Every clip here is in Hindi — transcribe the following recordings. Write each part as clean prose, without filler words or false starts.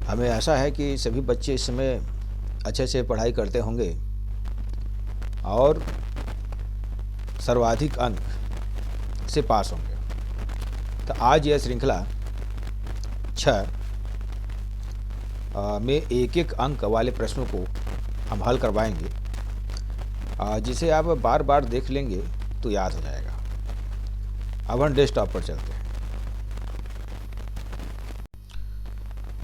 हमें आशा है कि सभी बच्चे इस समय अच्छे से पढ़ाई करते होंगे और सर्वाधिक अंक से पास होंगे। तो आज यह श्रृंखला 6 में एक एक अंक वाले प्रश्नों को हम हल करवाएंगे, जिसे आप बार बार देख लेंगे तो याद हो जाएगा। अब हम डेस्कटॉप पर चलते हैं।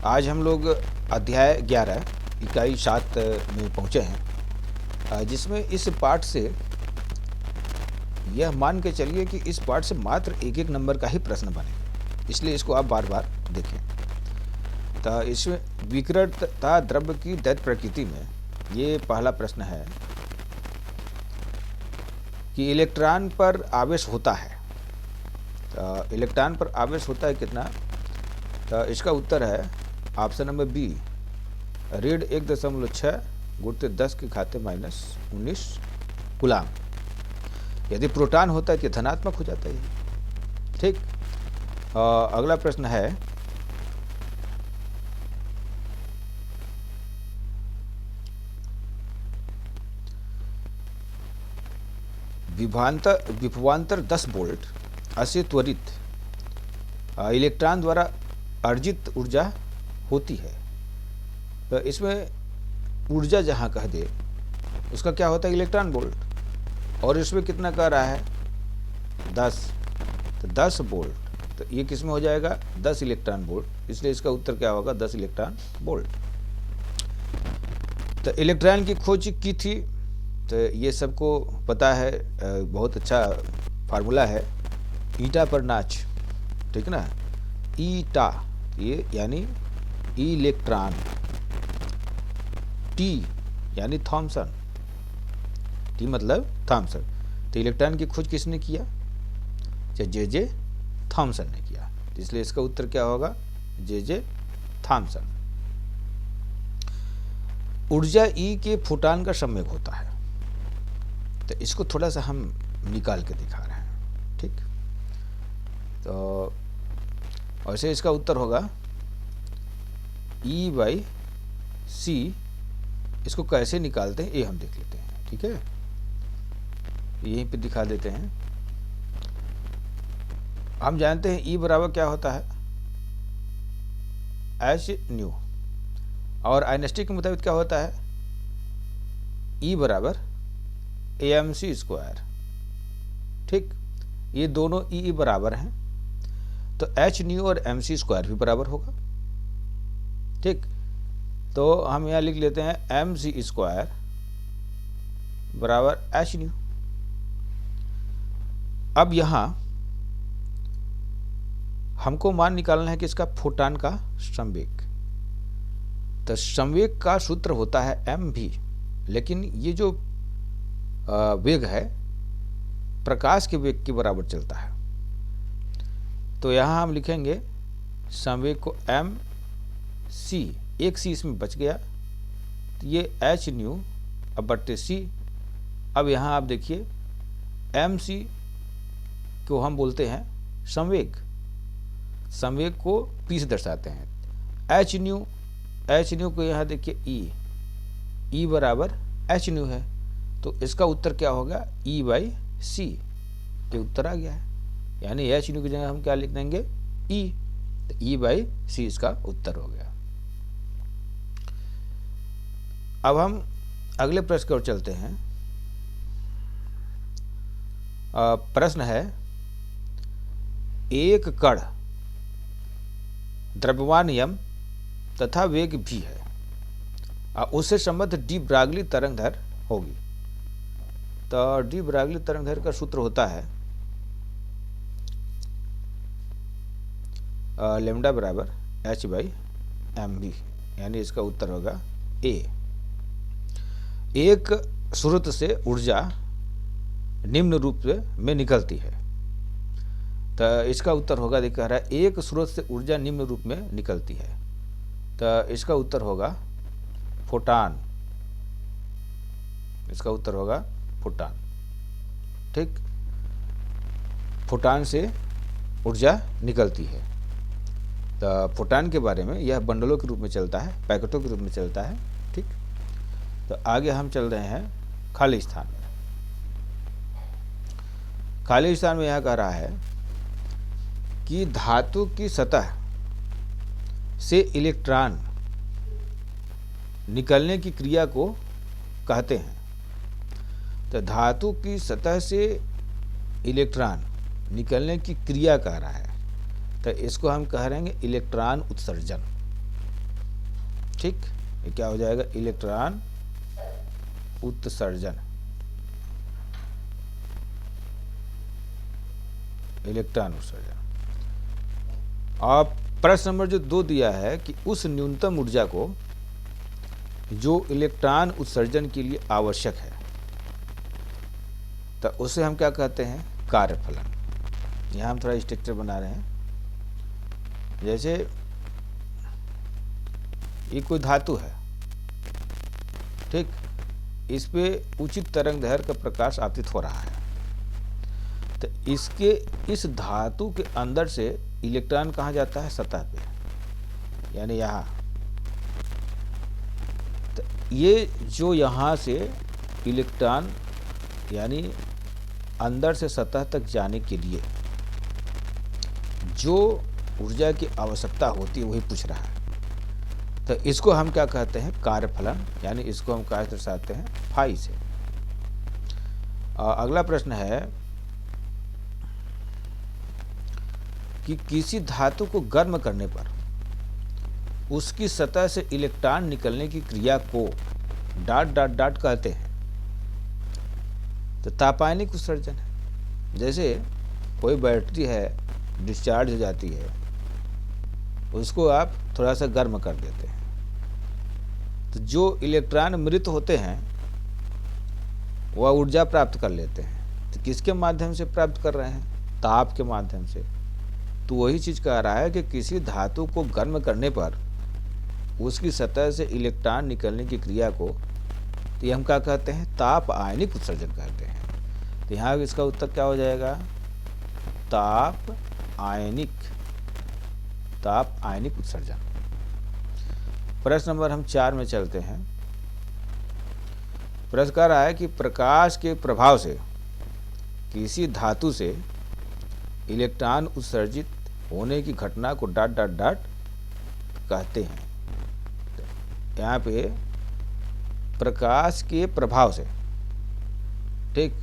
आज हम लोग अध्याय 11 इकाई 7 में पहुँचे हैं, जिसमें इस पाठ से यह मान के चलिए कि इस पाठ से मात्र एक एक नंबर का ही प्रश्न बने, इसलिए इसको आप बार बार देखें। तो इसमें विकिरण तथा द्रव्य की दैत प्रकृति में ये पहला प्रश्न है कि इलेक्ट्रॉन पर आवेश होता है। तो इलेक्ट्रॉन पर आवेश होता है कितना? तो इसका उत्तर है ऑप्शन नंबर बी, ऋण 1.6 गुणित 10 के घाते -19 कूलाम। यदि प्रोटॉन होता है तो धनात्मक हो जाता है। ठीक। अगला प्रश्न है विभवांतर 10 वोल्ट असे त्वरित इलेक्ट्रॉन द्वारा अर्जित ऊर्जा होती है। तो इसमें ऊर्जा जहाँ कह दे उसका क्या होता है? Electron volt. और इसमें कितना कह रहा है? 10। तो 10 वोल्ट, तो ये किस में हो जाएगा? 10 इलेक्ट्रॉन वोल्ट। इसलिए इसका उत्तर क्या होगा? 10 इलेक्ट्रॉन वोल्ट। तो इलेक्ट्रॉन की खोज की थी, तो ये सबको पता है, बहुत अच्छा फार्मूला है, ईटा पर नाच। ठीक ना? ईटा ये यानी इलेक्ट्रॉन, टी यानी थॉमसन, टी मतलब थॉमसन। तो इलेक्ट्रॉन की खोज किसने किया? जे थॉमसन ने किया। इसलिए इसका उत्तर क्या होगा? J Thomson. ऊर्जा ई के फोटॉन का सम्वेग होता है। तो इसको थोड़ा सा हम निकाल के दिखा रहे हैं। ठीक। तो वैसे इसका उत्तर होगा E/c। इसको कैसे निकालते हैं ये हम देख लेते हैं। ठीक है, यहीं पे दिखा देते हैं। हम जानते हैं E बराबर क्या होता है? h/ν। और आइंस्टीन के मुताबिक क्या होता है? E बराबर mc²। ठीक, ये दोनों E बराबर हैं, तो h/ν और mc² भी बराबर होगा। ठीक, तो हम यहाँ लिख लेते हैं mc² बराबर h/ν। अब यहाँ हमको मान निकालना है कि इसका फोटॉन का संवेग। तो संवेग का सूत्र होता है mv, लेकिन ये जो वेग है प्रकाश के वेग के बराबर चलता है। तो यहाँ हम लिखेंगे संवेग को mc, एक c इसमें बच गया, तो ये h/ν अब बट्टे c। अब यहाँ आप देखिए mc को हम बोलते हैं संवेग, संवेग को p से दर्शाते हैं। h/ν को यहाँ देखिए e बराबर h/ν है, तो इसका उत्तर क्या होगा? E/c। ये उत्तर आ गया है, यानी h/ν की जगह हम क्या लिख देंगे? e। तो E/c इसका उत्तर हो गया। अब हम अगले प्रश्न की ओर चलते हैं। प्रश्न है, एक कण द्रव्यमान m तथा वेग v है, उससे संबद्ध डी ब्रागली तरंगधर होगी। तो डी ब्रागली तरंगधर का सूत्र होता है लैम्डा बराबर h/mv, यानी इसका उत्तर होगा ए। एक स्रोत से ऊर्जा निम्न रूप में निकलती है। तो इसका उत्तर होगा, देख रहा है, एक स्रोत से ऊर्जा निम्न रूप में निकलती है। तो इसका उत्तर होगा फोटॉन। इसका उत्तर होगा फोटॉन। ठीक, फोटॉन से ऊर्जा निकलती है। तो फोटान के बारे में, यह बंडलों के रूप में चलता है, पैकेटों के रूप में चलता है। ठीक, तो आगे हम चल रहे हैं खाली स्थान में। खाली स्थान में यह कह रहा है कि धातु की सतह से इलेक्ट्रॉन निकलने की क्रिया को कहते हैं। तो धातु की सतह से इलेक्ट्रॉन निकलने की क्रिया कह रहा है, तो इसको हम कह रहे हैं इलेक्ट्रॉन उत्सर्जन। ठीक, ये क्या हो जाएगा? इलेक्ट्रॉन उत्सर्जन। इलेक्ट्रॉन उत्सर्जन। और प्रश्न नंबर जो 2 दिया है कि उस न्यूनतम ऊर्जा को जो इलेक्ट्रॉन उत्सर्जन के लिए आवश्यक है, तो उसे हम क्या कहते हैं? कार्यफलन। यहाँ हम थोड़ा स्ट्रक्चर बना रहे हैं। जैसे ये कोई धातु है, ठीक, इस पे उचित तरंग दैर्घ्य का प्रकाश आपतित हो रहा है, तो इसके इस धातु के अंदर से इलेक्ट्रॉन कहाँ जाता है? सतह पे, यानी यहाँ। तो ये जो यहाँ से इलेक्ट्रॉन यानी अंदर से सतह तक जाने के लिए जो ऊर्जा की आवश्यकता होती है वही पूछ रहा है। तो इसको हम क्या कहते हैं? कार्यफलन, यानी इसको हम क्या दर्शाते हैं? फाई से। अगला प्रश्न है कि किसी धातु को गर्म करने पर उसकी सतह से इलेक्ट्रॉन निकलने की क्रिया को ... कहते हैं। तो तापायनिक उत्सर्जन है। जैसे कोई बैटरी है, डिस्चार्ज हो जाती है, उसको आप थोड़ा सा गर्म कर देते हैं, तो जो इलेक्ट्रॉन मृत होते हैं वह ऊर्जा प्राप्त कर लेते हैं। तो किसके माध्यम से प्राप्त कर रहे हैं? ताप के माध्यम से। तो वही चीज़ कह रहा है कि किसी धातु को गर्म करने पर उसकी सतह से इलेक्ट्रॉन निकलने की क्रिया को, तो ये हम क्या कहते हैं? ताप आयनिक उत्सर्जन कहते हैं। तो यहाँ इसका उत्तर क्या हो जाएगा? ताप आयनिक उत्सर्जन। प्रश्न नंबर हम 4 में चलते हैं। प्रश्न कह रहा है कि प्रकाश के प्रभाव से किसी धातु से इलेक्ट्रॉन उत्सर्जित होने की घटना को ... कहते हैं। यहाँ पे प्रकाश के प्रभाव से, ठीक,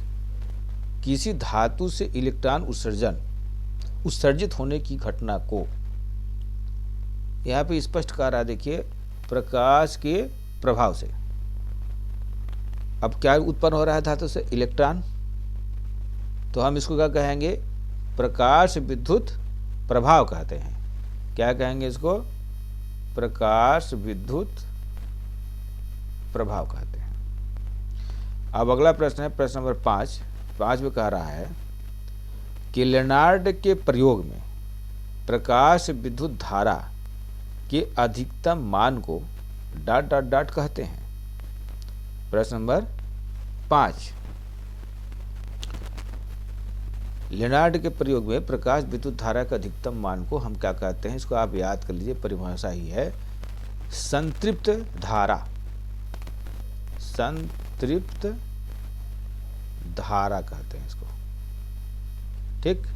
किसी धातु से इलेक्ट्रॉन उत्सर्जित होने की घटना को, यहाँ पे स्पष्ट कह रहा है, देखिए, प्रकाश के प्रभाव से। अब क्या उत्पन्न हो रहा है धातु से? इलेक्ट्रॉन। तो हम इसको क्या कहेंगे? प्रकाश विद्युत प्रभाव कहते हैं। क्या कहेंगे इसको? प्रकाश विद्युत प्रभाव कहते हैं। अब अगला प्रश्न है प्रश्न नंबर 5 में कह रहा है कि लेनार्ड के प्रयोग में प्रकाश विद्युत धारा के अधिकतम मान को ... कहते हैं। प्रश्न नंबर 5, लेनार्ड के प्रयोग में प्रकाश विद्युत धारा के अधिकतम मान को हम क्या कहते हैं? इसको आप याद कर लीजिए, परिभाषा ही है संतृप्त धारा। संतृप्त धारा कहते हैं इसको, ठीक।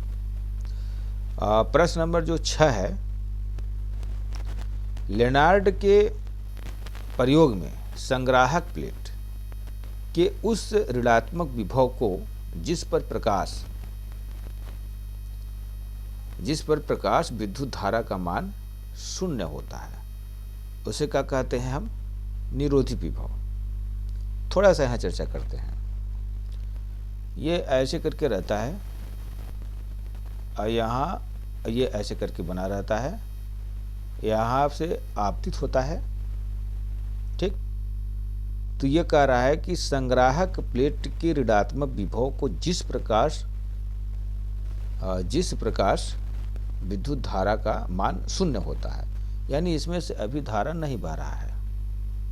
प्रश्न नंबर जो 6 है, लेनार्ड के प्रयोग में संग्राहक प्लेट के उस ऋणात्मक विभव को जिस पर प्रकाश विद्युत धारा का मान 0 होता है, उसे क्या कहते हैं हम? निरोधी विभव। थोड़ा सा यहाँ चर्चा करते हैं। ये ऐसे करके रहता है, और यहाँ ये ऐसे करके बना रहता है, यहाँ से आपतित होता है, ठीक। तो ये कह रहा है कि संग्राहक प्लेट के ऋणात्मक विभव को जिस प्रकाश विद्युत धारा का मान 0 होता है, यानी इसमें से अभी धारा नहीं बह रहा है।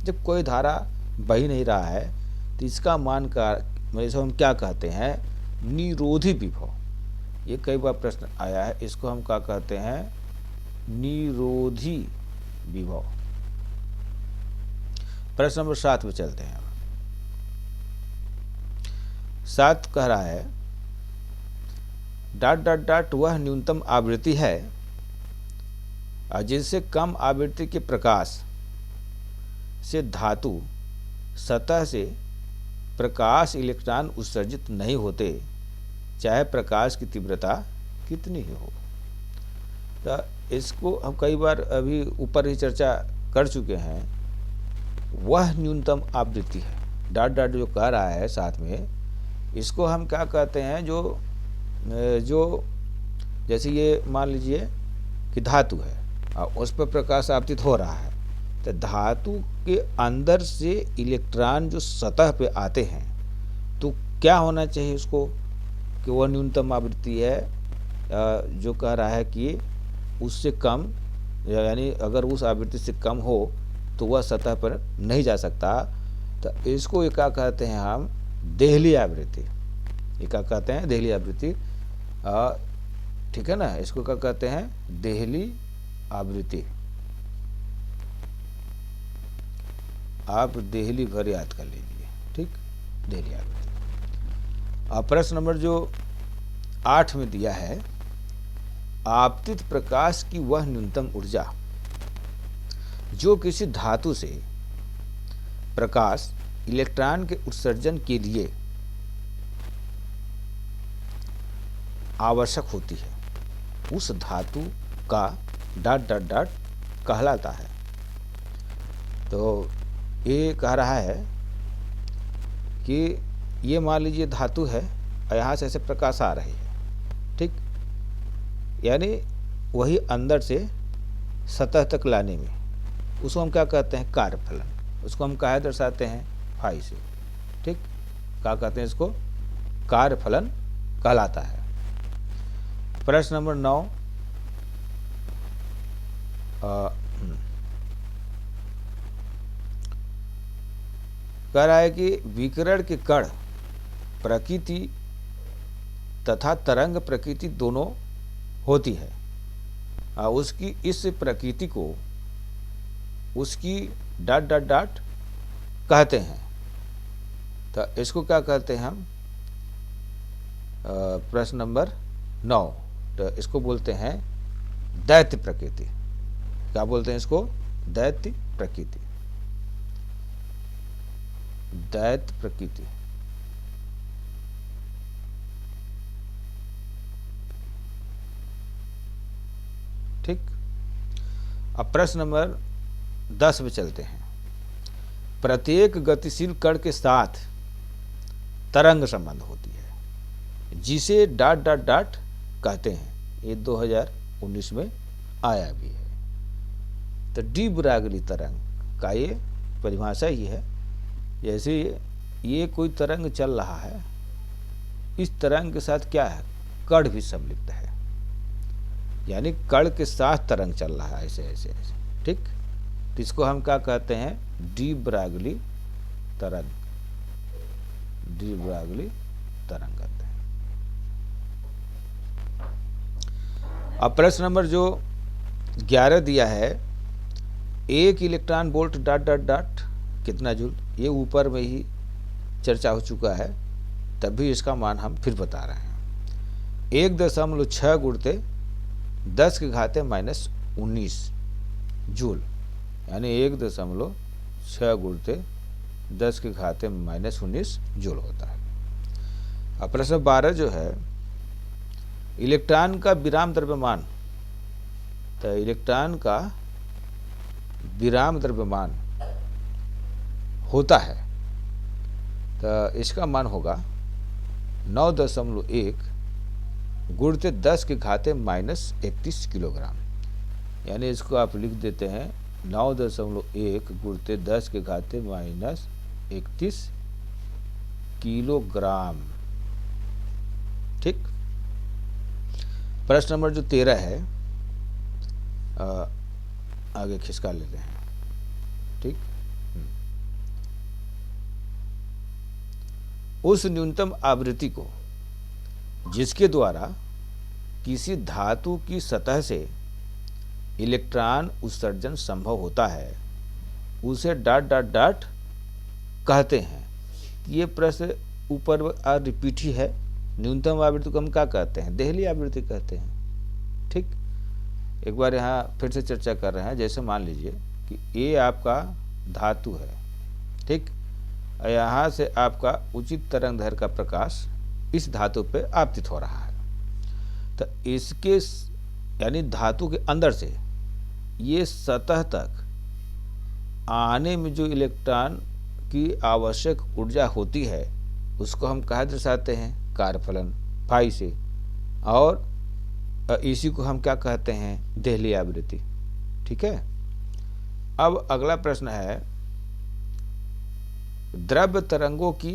जब कोई धारा बह ही नहीं रहा है तो इसका मान का जैसे हम क्या कहते हैं? निरोधी विभव। ये कई बार प्रश्न आया है, इसको हम क्या कहते हैं? निरोधी विभव। प्रश्न नंबर 7 पे चलते हैं। 7 कह रहा है डॉट डॉट डॉट वह न्यूनतम आवृत्ति है जिससे कम आवृत्ति के प्रकाश से धातु सतह से प्रकाश इलेक्ट्रॉन उत्सर्जित नहीं होते, चाहे प्रकाश की तीव्रता कितनी ही हो। तो इसको हम कई बार अभी ऊपर ही चर्चा कर चुके हैं। वह न्यूनतम आवृत्ति है, डॉट डॉट जो कह रहा है साथ में, इसको हम क्या कहते हैं, जो जैसे ये मान लीजिए कि धातु है और उस पर प्रकाश आपतित हो रहा है, तो धातु के अंदर से इलेक्ट्रॉन जो सतह पे आते हैं तो क्या होना चाहिए उसको, कि वह न्यूनतम आवृत्ति है जो कह रहा है कि उससे कम, यानी अगर उस आवृत्ति से कम हो तो वह सतह पर नहीं जा सकता। तो इसको ये क्या कहते हैं हम, देहली आवृत्ति। ये क्या कहते हैं, देहली आवृत्ति। ठीक है ना, इसको क्या कहते हैं, देहली आवृत्ति। आप देहली भर याद कर लीजिए, ठीक, देहली आवृत्ति। अब प्रश्न नंबर जो 8 में दिया है, आपतित प्रकाश की वह न्यूनतम ऊर्जा जो किसी धातु से प्रकाश इलेक्ट्रॉन के उत्सर्जन के लिए आवश्यक होती है, उस धातु का डॉट डॉट डॉट कहलाता है। तो ये कह रहा है कि ये मान लीजिए धातु है और यहाँ से ऐसे प्रकाश आ रही है, ठीक, यानी वही अंदर से सतह तक लाने में उसको हम क्या कहते हैं, कार्यफलन। उसको हम क्या दर्शाते हैं, फाई से, ठीक, क्या कहते हैं इसको, कार्यफलन कहलाता है। प्रश्न नंबर 9 कह रहा है कि विकिरण के कण प्रकृति तथा तरंग प्रकृति दोनों होती है। उसकी इस प्रकृति को उसकी डॉट डॉट डॉट कहते हैं। तो इसको क्या कहते हैं हम, प्रश्न नंबर 9, तो इसको बोलते हैं दैत्य प्रकृति। क्या बोलते हैं इसको, दैत्य प्रकृति, दैत्य प्रकृति। ठीक। अब प्रश्न नंबर 10 में चलते हैं। प्रत्येक गतिशील कण के साथ तरंग संबंध होती है जिसे डॉट डॉट डॉट कहते हैं। ये 2019 में आया भी है। तो डी ब्रागली तरंग का ये परिभाषा ही है। जैसे ये कोई तरंग चल रहा है, इस तरंग के साथ क्या है, कण भी सम्मिलित है, यानी कण के साथ तरंग चल रहा है, ऐसे ऐसे ऐसे, ठीक। तो इसको हम क्या कहते हैं, डी ब्रागली तरंग, डी ब्रागली तरंग कहते हैं। अब प्रश्न नंबर जो 11 दिया है, एक electron volt dot dot dot कितना जूल, ये ऊपर में ही चर्चा हो चुका है, तब भी इसका मान हम फिर बता रहे हैं। 1.6 गुणते 10 के घाते -19 जूल, यानी 1.6 गुणते 10 के घाते -19 जूल होता है। अब प्रश्न 12 जो है, इलेक्ट्रॉन का विराम द्रव्यमान, तो इलेक्ट्रॉन का विराम द्रव्यमान होता है, तो इसका मान होगा 9.1 गुणते 10 के घाते -31 किलोग्राम, यानी इसको आप लिख देते हैं 9.1 गुणते 10 के घाते -31 किलोग्राम, ठीक। प्रश्न नंबर जो 13 है, आगे खिसका लेते हैं, ठीक। उस न्यूनतम आवृत्ति को जिसके द्वारा किसी धातु की सतह से इलेक्ट्रॉन उत्सर्जन संभव होता है उसे डॉट डॉट डॉट कहते हैं। ये प्रश्न ऊपर रिपीट ही है। न्यूनतम आवृत्ति को हम क्या कहते हैं? देहली आवृत्ति कहते हैं। ठीक, एक बार यहाँ फिर से चर्चा कर रहे हैं। जैसे मान लीजिए कि ये आपका धातु है, ठीक, यहाँ से आपका उचित तरंग दैर्घ्य का प्रकाश इस धातु पे आपतित हो रहा है, तो इसके यानी धातु के अंदर से ये सतह तक आने में जो इलेक्ट्रॉन की आवश्यक ऊर्जा होती है उसको हम कहा दर्शाते हैं? कार्यफलन फाई से। और इसी को हम क्या कहते हैं? देहली आवृत्ति। ठीक है। अब अगला प्रश्न है, द्रव्य तरंगों की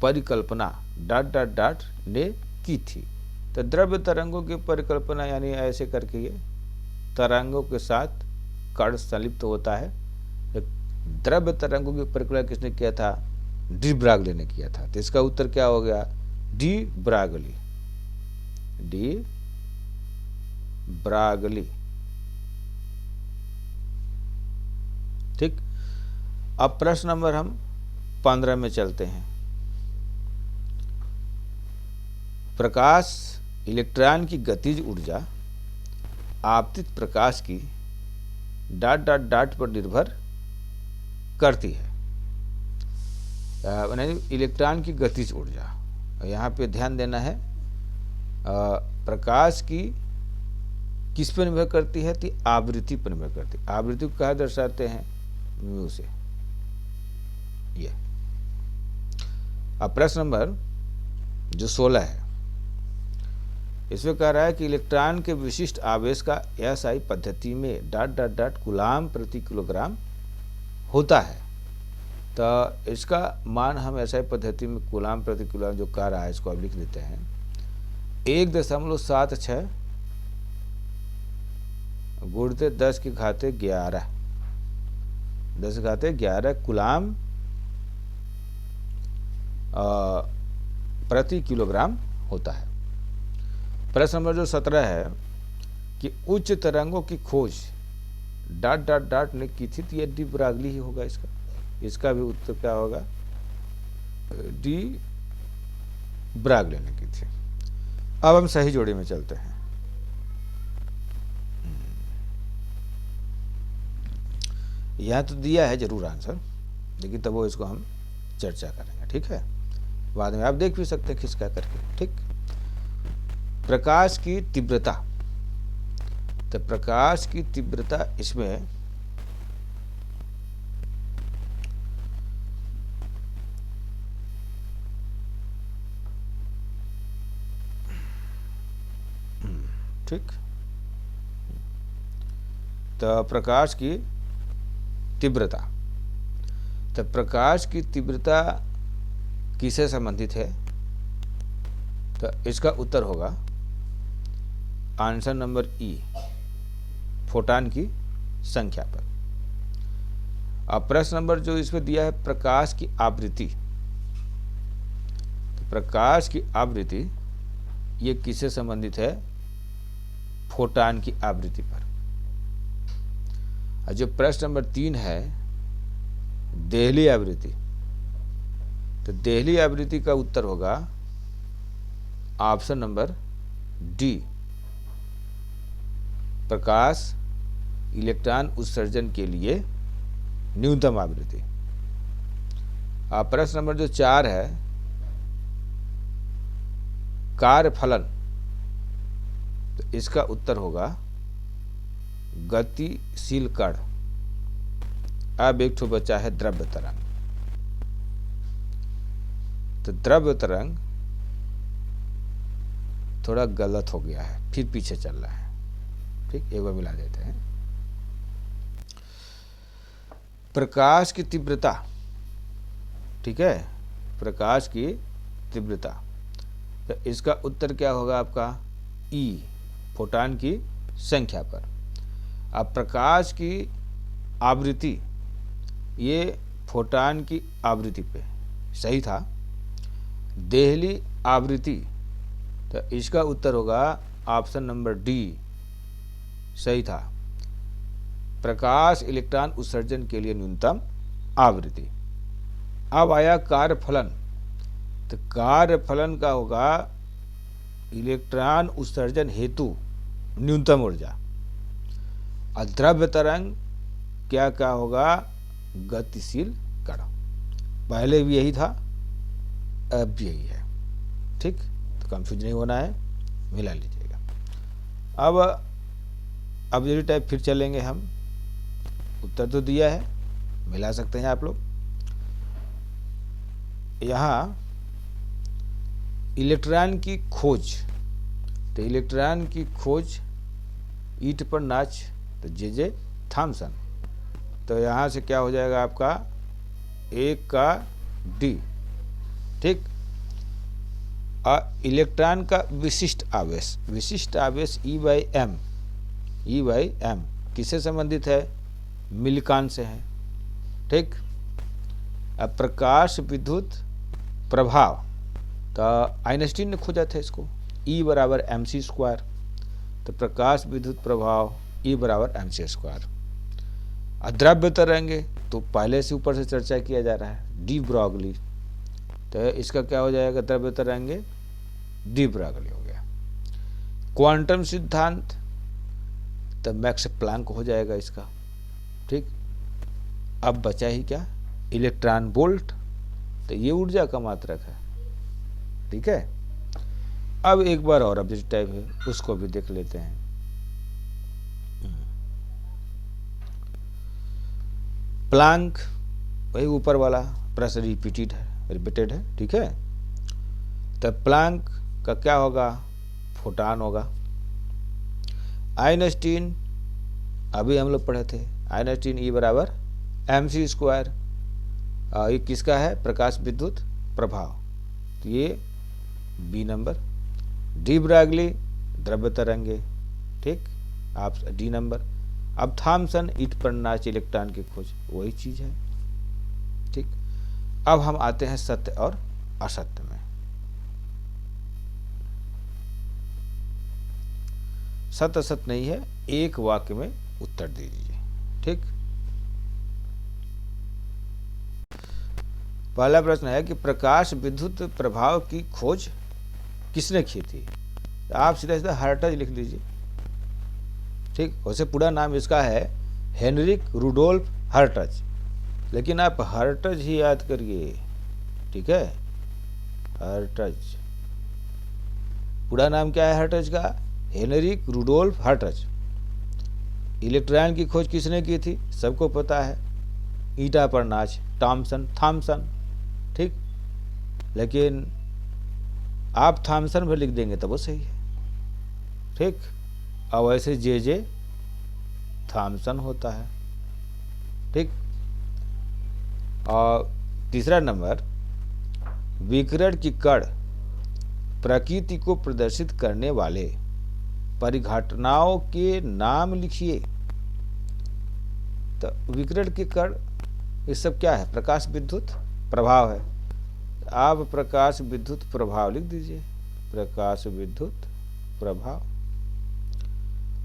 परिकल्पना डॉट डॉट डॉट ने की थी। तो द्रव्य तरंगों की परिकल्पना यानी ऐसे करके ये तरंगों के साथ कण संलिप्त होता है। द्रव्य तरंगों की परिकल्पना किसने किया था? डी ब्रागली ने किया था। तो इसका उत्तर क्या हो गया? D Broglie. D Broglie. ठीक। अब प्रश्न नंबर हम 15 में चलते हैं। प्रकाश इलेक्ट्रॉन की गतिज ऊर्जा आपतित प्रकाश की डॉट डॉट डॉट पर निर्भर करती है। इलेक्ट्रॉन की गतिज ऊर्जा, यहाँ पे ध्यान देना है, प्रकाश की किस पर निर्भर करती है? तो आवृत्ति पर निर्भर करती है। आवृत्ति को कहा दर्शाते हैं? म्यू से। ये अब प्रश्न नंबर जो 16 है, इसमें कह रहा है कि इलेक्ट्रॉन के विशिष्ट आवेश का एसआई पद्धति में डॉट डॉट डॉट कूलाम प्रति किलोग्राम होता है। तो इसका मान हम एसआई पद्धति में कूलाम प्रति किलोग्राम जो कह रहा है इसको अब लिख देते हैं 1.76 गुणित 10 की घाते 11 10 की घाते 11 कूलाम प्रति किलोग्राम होता है। प्रश्न नंबर जो 17 है कि उच्च तरंगों की खोज डॉट डॉट डॉट ने की थी, तो ये डी ब्रागली ही होगा। इसका भी उत्तर क्या होगा? डी ब्रागली ने की थी। अब हम सही जोड़ी में चलते हैं। यहाँ तो दिया है जरूर आंसर, लेकिन तब वो इसको हम चर्चा करेंगे। ठीक है, बाद में आप देख भी सकते हैं खिसका करके। ठीक। प्रकाश की तीव्रता, तो प्रकाश की तीव्रता इसमें ठीक, तो प्रकाश की तीव्रता, तो प्रकाश की तीव्रता किससे संबंधित है? तो इसका उत्तर होगा आंसर नंबर ई, फोटॉन की संख्या पर। अब प्रश्न नंबर जो इसमें दिया है प्रकाश की आवृत्ति, तो प्रकाश की आवृत्ति ये किससे संबंधित है? फोटॉन की आवृत्ति पर। और जो प्रश्न नंबर 3 है देहली आवृत्ति, तो देहली आवृत्ति का उत्तर होगा ऑप्शन नंबर डी, प्रकाश इलेक्ट्रॉन उत्सर्जन के लिए न्यूनतम आवृत्ति। अब प्रश्न नंबर जो 4 है कार्यफलन, तो इसका उत्तर होगा गतिशील कण। अब एक ठो बचा है द्रव्य तरंग, तो द्रव्य तरंग थोड़ा गलत हो गया है, फिर पीछे चल रहा है। ठीक, एक बार मिला देते हैं। प्रकाश की तीव्रता, ठीक है, प्रकाश की तीव्रता, तो इसका उत्तर क्या होगा आपका? ई, फोटॉन की संख्या पर। अब प्रकाश की आवृत्ति, ये फोटॉन की आवृत्ति पे सही था। देहली आवृत्ति, तो इसका उत्तर होगा ऑप्शन नंबर डी, सही था। प्रकाश इलेक्ट्रॉन उत्सर्जन के लिए न्यूनतम आवृत्ति। अब आया कार्यफलन, तो कार्यफलन का होगा इलेक्ट्रॉन उत्सर्जन हेतु न्यूनतम ऊर्जा। और द्रव्य तरंग क्या क्या होगा, गतिशील कण। पहले भी यही था, अब भी यही है, ठीक। तो कंफ्यूज नहीं होना है, मिला लीजिएगा। अब ऑब्जेक्टिव टाइप फिर चलेंगे हम। उत्तर तो दिया है, मिला सकते हैं आप लोग। यहाँ इलेक्ट्रॉन की खोज, तो इलेक्ट्रॉन की खोज ईंट पर नाच, तो जे थॉमसन। तो यहाँ से क्या हो जाएगा आपका, एक का डी, ठीक। इलेक्ट्रॉन का विशिष्ट आवेश, विशिष्ट आवेश E/m, E/m किससे संबंधित है, मिलिकॉन से है, ठीक। अब प्रकाश विद्युत प्रभाव, तो आइंस्टीन ने खोजा था इसको, E = mc²। तो प्रकाश विद्युत प्रभाव E = mc²। द्रव्य तरंगे, तो पहले से ऊपर से चर्चा किया जा रहा है, डी ब्रॉगली। तो इसका क्या हो जाएगा, द्रव्य तरंगे डी ब्रॉगली हो गया। क्वांटम सिद्धांत, तो मैक्स प्लैंक हो जाएगा इसका, ठीक। अब बचा ही क्या, इलेक्ट्रॉन वोल्ट, तो ये ऊर्जा का मात्रक है, ठीक है। अब एक बार और ऑब्जेक्टिव टाइप है, उसको भी देख लेते हैं। प्लैंक, वही ऊपर वाला प्रश्न रिपीटेड है, ठीक है। तो प्लैंक का क्या होगा, फोटॉन होगा। आइंस्टीन, अभी हम लोग पढ़े थे, आइंस्टीन E = mc²। ये किसका है, प्रकाश विद्युत प्रभाव, तो ये बी नंबर। डी ब्रॉगली द्रव्य तरंगे, ठीक, आप डी नंबर। अब थॉमसन ईंट पर नाच इलेक्ट्रॉन की खोज, वही चीज है, ठीक। अब हम आते हैं सत्य और असत्य में। सत्य असत्य नहीं है, एक वाक्य में उत्तर दीजिए, ठीक। पहला प्रश्न है कि प्रकाश विद्युत प्रभाव की खोज किसने की थी। तो आप सीधा सीधा हर्टज लिख लीजिए, ठीक। वैसे पूरा नाम इसका है हेनरिक रुडोल्फ हर्टज, लेकिन आप हर्टज ही याद करिए, ठीक है। हर्टज, पूरा नाम क्या है हर्टज का, हेनरिक रुडोल्फ हर्टज। इलेक्ट्रॉन की खोज किसने की थी, सबको पता है, ईटा पर नाच थॉमसन, ठीक। लेकिन आप थॉमसन भी लिख देंगे तो वो सही है, ठीक। और वैसे जे थॉमसन होता है, ठीक। और तीसरा नंबर, विकिरण की कण प्रकृति को प्रदर्शित करने वाले परिघटनाओं के नाम लिखिए। तो विकिरण के कण, ये सब क्या है, प्रकाश विद्युत प्रभाव है। आप प्रकाश विद्युत प्रभाव लिख दीजिए, प्रकाश विद्युत प्रभाव।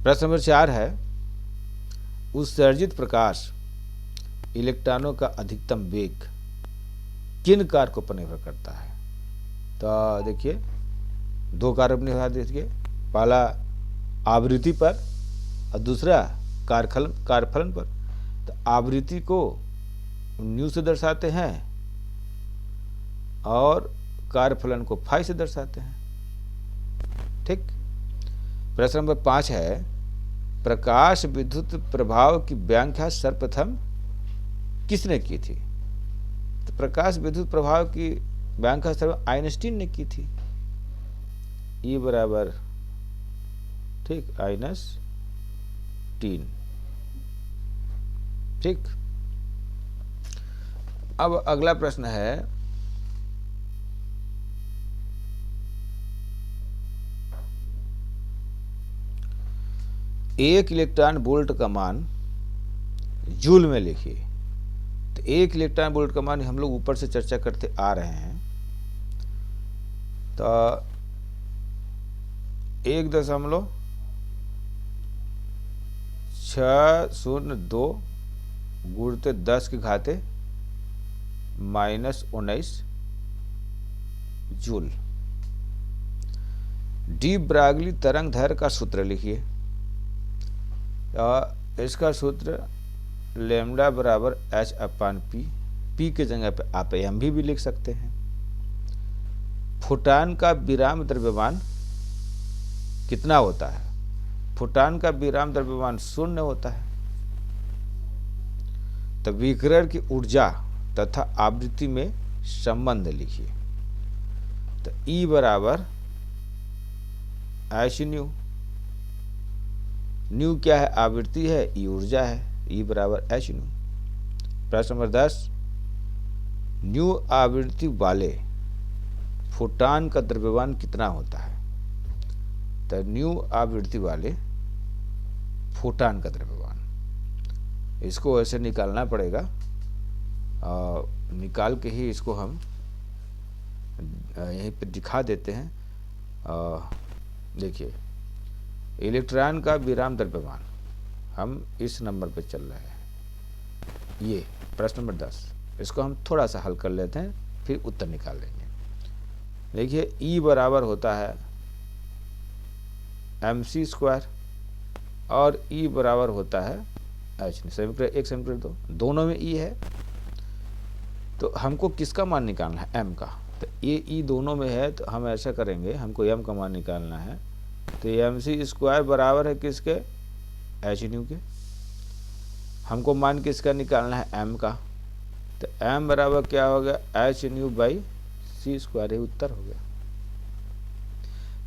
प्रश्न नंबर 4 है, उत्सर्जित प्रकाश इलेक्ट्रॉनों का अधिकतम वेग किन कारकों पर निर्भर करता है। तो देखिए, दो कारक निर्भर देखिए, पहला आवृत्ति पर और दूसरा कार्यफलन पर। तो आवृत्ति को न्यू से दर्शाते हैं और कार्यफलन को फाई से दर्शाते हैं, ठीक। प्रश्न नंबर 5 है, प्रकाश विद्युत प्रभाव की व्याख्या सर्वप्रथम किसने की थी। तो प्रकाश विद्युत प्रभाव की व्याख्या सर्वप्रथम आइंस्टीन ने की थी, E = ठीक, आइंस्टीन, ठीक। अब अगला प्रश्न है, एक इलेक्ट्रॉन वोल्ट का मान जूल में लिखिए। तो एक इलेक्ट्रॉन वोल्ट का मान हम लोग ऊपर से चर्चा करते आ रहे हैं। तो 1.1 602 गुणते 10 की घाते -19 जूल। डी ब्रागली तरंग दैर्घ्य का सूत्र लिखिए। इसका सूत्र लैम्डा बराबर h/p, p के जगह पे आप एम भी लिख सकते हैं। फोटान का विराम द्रव्यमान कितना होता है? फोटान का विराम द्रव्यमान 0 होता है। तो विकिरण की ऊर्जा तथा आवृत्ति में संबंध लिखिए। तो E बराबर h न्यू। न्यू क्या है? आवृत्ति है, E ऊर्जा है, E बराबर h न्यू। प्रश्न नंबर 10, न्यू आवृत्ति वाले फोटान का द्रव्यमान कितना होता है? तो न्यू आवृत्ति वाले फोटान का द्रव्यमान, इसको ऐसे निकालना पड़ेगा। निकाल के ही इसको हम यहीं पे दिखा देते हैं। देखिए, इलेक्ट्रॉन का विराम द्रव्यमान हम इस नंबर पे चल रहे हैं। ये प्रश्न नंबर 10, इसको हम थोड़ा सा हल कर लेते हैं, फिर उत्तर निकाल लेंगे। देखिए, E बराबर होता है mc² और E बराबर होता है h। समीकरण 1 समीकरण 2 दोनों में E है, तो हमको किसका मान निकालना है? m का। तो ये E दोनों में है, तो हम ऐसा करेंगे, हमको m का मान निकालना है। तो mc² बराबर है किसके? h न्यू के। हमको मान किसका निकालना है? m का। तो m बराबर क्या हो गया? h new by c²। ही उत्तर हो गया।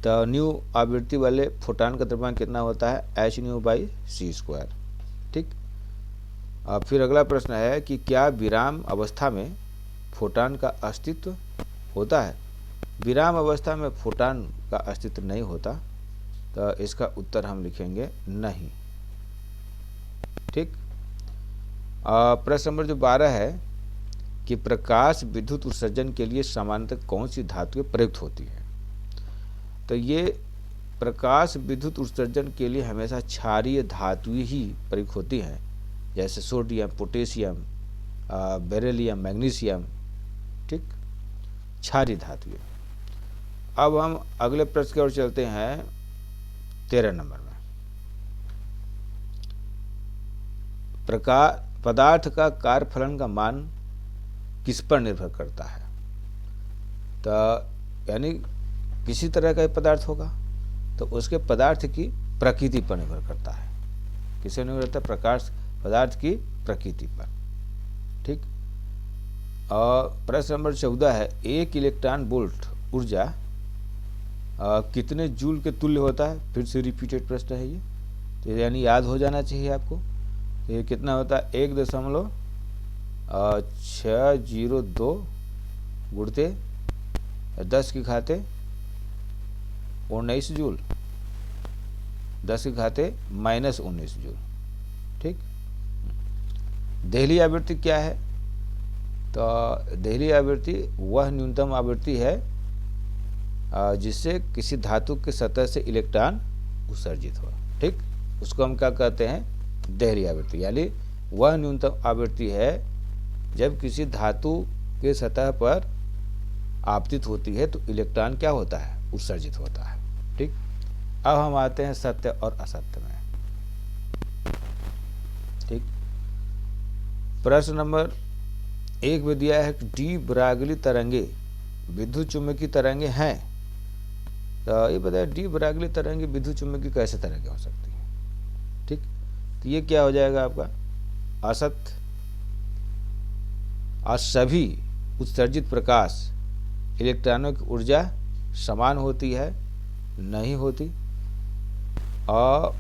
तो न्यू आवृत्ति वाले फोटान का द्रव्यमान कितना होता है? h new by c²। ठीक। अब फिर अगला प्रश्न है कि क्या विराम अवस्था में फोटान का अस्तित्व होता है? विराम अवस्था में फोटान का अस्तित्व नहीं होता, तो इसका उत्तर हम लिखेंगे नहीं। ठीक। प्रश्न नंबर जो 12 है कि प्रकाश विद्युत उत्सर्जन के लिए सामान्यतः कौन सी धातुएं प्रयुक्त होती है? तो ये प्रकाश विद्युत उत्सर्जन के लिए हमेशा क्षारीय धातुएं ही प्रयुक्त होती हैं, जैसे सोडियम, पोटेशियम, बेरिलियम, मैग्नीशियम। ठीक, क्षारीय धातुएं। अब हम अगले प्रश्न की ओर चलते हैं 13 नंबर में। पदार्थ का कार्यफलन का मान किस पर निर्भर करता है? तो यानी किसी तरह का पदार्थ होगा तो उसके पदार्थ की प्रकृति पर निर्भर करता है। किसे निर्भर करता है? प्रकाश पदार्थ की प्रकृति पर। ठीक। और प्रश्न नंबर 14 है, एक इलेक्ट्रॉन वोल्ट ऊर्जा कितने जूल के तुल्य होता है? फिर से रिपीटेड प्रश्न है ये, तो यानी याद हो जाना चाहिए आपको। तो ये कितना होता है? 1.602 गुणते 10 की घाते 19 जूल, 10 की घाते -19 जूल। ठीक। देहली आवृत्ति क्या है? तो देहली आवृत्ति वह न्यूनतम आवृत्ति है जिससे किसी धातु के सतह से इलेक्ट्रॉन उत्सर्जित हो। ठीक, उसको हम क्या कहते हैं? देहली आवृत्ति। यानी वह न्यूनतम आवृत्ति है जब किसी धातु के सतह पर आपतित होती है तो इलेक्ट्रॉन क्या होता है? उत्सर्जित होता है। ठीक। अब हम आते हैं सत्य और असत्य में। ठीक। प्रश्न नंबर 1 में दिया है कि डी ब्रागली तरंगे विद्युत चुम्बकीय तरंगे हैं। तो ये बताया डी ब्रागली तरंगे विद्युत चुम्बकीय कैसे तरंगे हो सकती है? ठीक। तो ये क्या हो जाएगा आपका? असत्य। और सभी उत्सर्जित प्रकाश इलेक्ट्रॉनों की ऊर्जा समान होती है? नहीं होती। और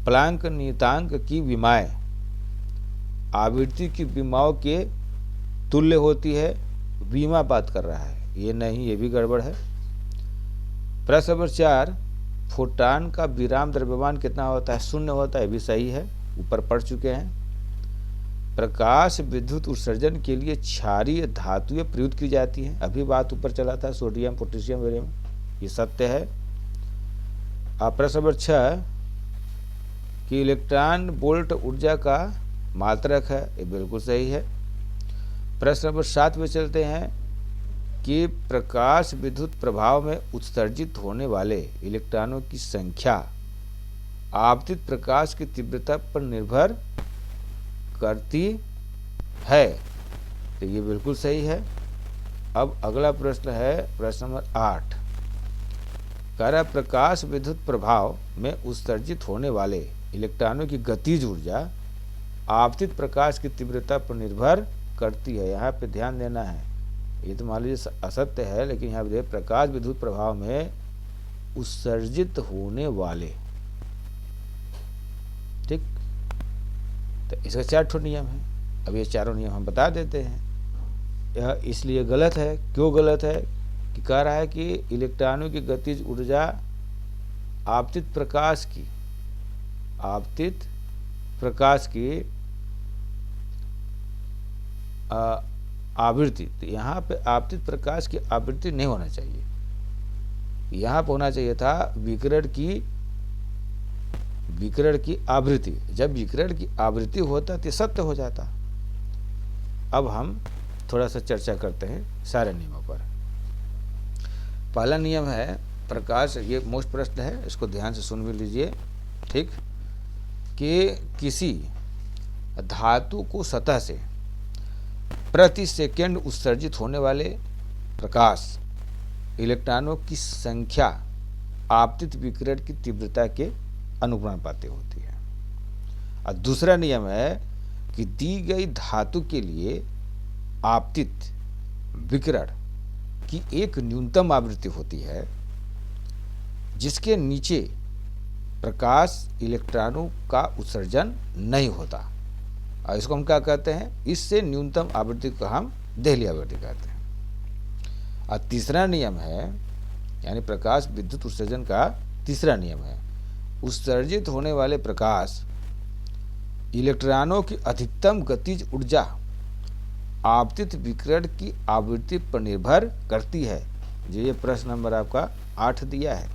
प्लैंक नियतांक की विमाएं आवृत्ति की विमाओं के तुल्य होती है? विमा बात कर रहा है, ये नहीं, ये भी गड़बड़ है। प्रश्न नंबर 4, फोटान का विराम द्रव्यमान कितना होता है? 0 होता है, भी सही है, ऊपर पढ़ चुके हैं। प्रकाश विद्युत उत्सर्जन के लिए क्षारीय धातुएं प्रयुक्त की जाती हैं, अभी बात ऊपर चला था, सोडियम, पोटेशियम, बेरियम, ये सत्य है। प्रश्न नंबर 6, कि इलेक्ट्रॉन वोल्ट ऊर्जा का मात्रक है, ये बिल्कुल सही है। प्रश्न नंबर 7 में चलते हैं कि प्रकाश विद्युत प्रभाव में उत्सर्जित होने वाले इलेक्ट्रॉनों की संख्या आपतित प्रकाश की तीव्रता पर निर्भर करती है, तो ये बिल्कुल सही है। अब अगला प्रश्न है प्रश्न नंबर 8। कह रहा प्रकाश विद्युत प्रभाव में उत्सर्जित होने वाले इलेक्ट्रॉनों की गतिज ऊर्जा आपतित प्रकाश की तीव्रता पर निर्भर करती है। यहाँ पे ध्यान देना है, ये तो मान लीजिए असत्य है, लेकिन यहाँ पे प्रकाश विद्युत प्रभाव में उत्सर्जित होने वाले, ठीक, तो इसका 4 ठो नियम है। अब ये चारों नियम हम बता देते हैं। यह इसलिए गलत है, क्यों गलत है कि कह रहा है कि इलेक्ट्रॉनों की गतिज ऊर्जा आपतित प्रकाश की आवृत्ति, तो यहाँ पे आपतित प्रकाश की आवृत्ति नहीं होना चाहिए, यहाँ पर होना चाहिए था विकिरण की आवृत्ति। जब विकिरण की आवृत्ति होता तो सत्य हो जाता। अब हम थोड़ा सा चर्चा करते हैं सारे नियमों पर। पहला नियम है प्रकाश, ये मोस्ट प्रश्न है, इसको ध्यान से सुन भी लीजिए, ठीक, कि किसी धातु को सतह से प्रति सेकंड उत्सर्जित होने वाले प्रकाश इलेक्ट्रॉनों की संख्या आपतित विकिरण की तीव्रता के अनुपाती होती है। और दूसरा नियम है कि दी गई धातु के लिए आपतित विकिरण की एक न्यूनतम आवृत्ति होती है जिसके नीचे प्रकाश इलेक्ट्रॉनों का उत्सर्जन नहीं होता, और इसको हम क्या कहते हैं, इससे न्यूनतम आवृत्ति को हम देहली आवृत्ति कहते हैं। और तीसरा नियम है, यानी प्रकाश विद्युत उत्सर्जन का तीसरा नियम है, उत्सर्जित होने वाले प्रकाश इलेक्ट्रॉनों की अधिकतम गतिज ऊर्जा आपतित विकिरण की आवृत्ति पर निर्भर करती है। जो ये प्रश्न नंबर आपका 8 दिया है,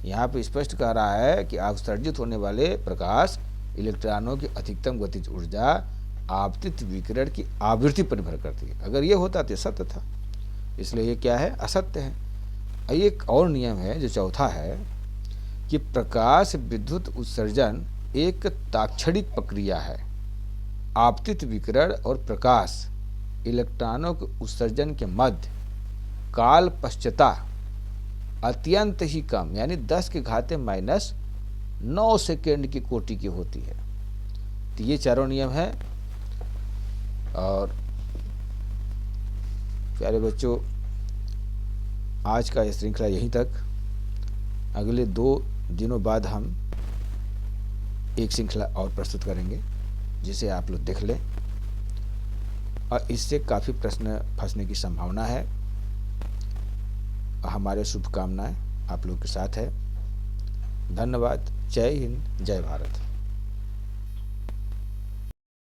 यहाँ पे स्पष्ट कह रहा है कि उत्सर्जित होने वाले प्रकाश इलेक्ट्रॉनों की अधिकतम गतिज ऊर्जा आपतित विकिरण की आवृत्ति पर निर्भर करती है। अगर ये होता तो सत्य था, इसलिए ये क्या है, असत्य है। एक और नियम है जो चौथा है कि प्रकाश विद्युत उत्सर्जन एक ताक्षणिक प्रक्रिया है। आपतित विकिरण और प्रकाश इलेक्ट्रॉनों के उत्सर्जन के मध्य काल पश्चता अत्यंत ही कम, यानी 10⁻⁻⁹ सेकेंड की कोटि की होती है। तो ये चारों नियम है। और प्यारे बच्चों, आज का ये श्रृंखला यहीं तक। अगले 2 दिनों बाद हम एक श्रृंखला और प्रस्तुत करेंगे, जिसे आप लोग देख लें, और इससे काफ़ी प्रश्न फंसने की संभावना है। हमारे शुभकामनाएं आप लोग के साथ है। धन्यवाद। जय हिंद, जय भारत।